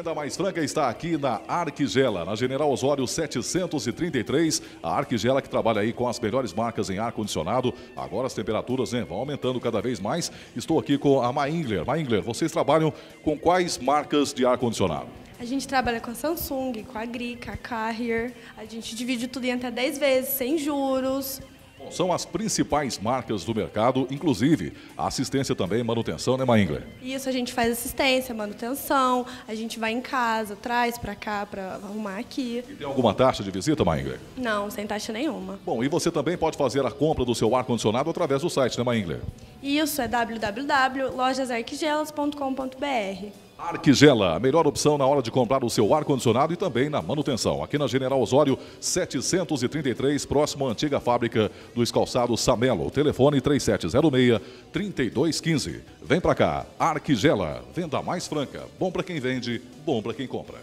Venda Mais Franca está aqui na Arquigela, na General Osório 733. A Arquigela que trabalha aí com as melhores marcas em ar-condicionado. Agora as temperaturas vão aumentando cada vez mais. Estou aqui com a Maingler. Maingler, vocês trabalham com quais marcas de ar-condicionado? A gente trabalha com a Samsung, com a Grica, a Carrier. A gente divide tudo em até 10 vezes, sem juros. São as principais marcas do mercado, inclusive a assistência também, manutenção, né, Maingler? Isso, a gente faz assistência, manutenção, a gente vai em casa, traz para cá para arrumar aqui. E tem alguma taxa de visita, Maingler? Não, sem taxa nenhuma. Bom, e você também pode fazer a compra do seu ar-condicionado através do site, né, Maingler? Isso, é www.lojasarquigelas.com.br. Arquigela, a melhor opção na hora de comprar o seu ar-condicionado e também na manutenção. Aqui na General Osório 733, próximo à antiga fábrica dos calçados Samelo. Telefone 3706-3215. Vem pra cá, Arquigela, venda mais franca. Bom pra quem vende, bom pra quem compra.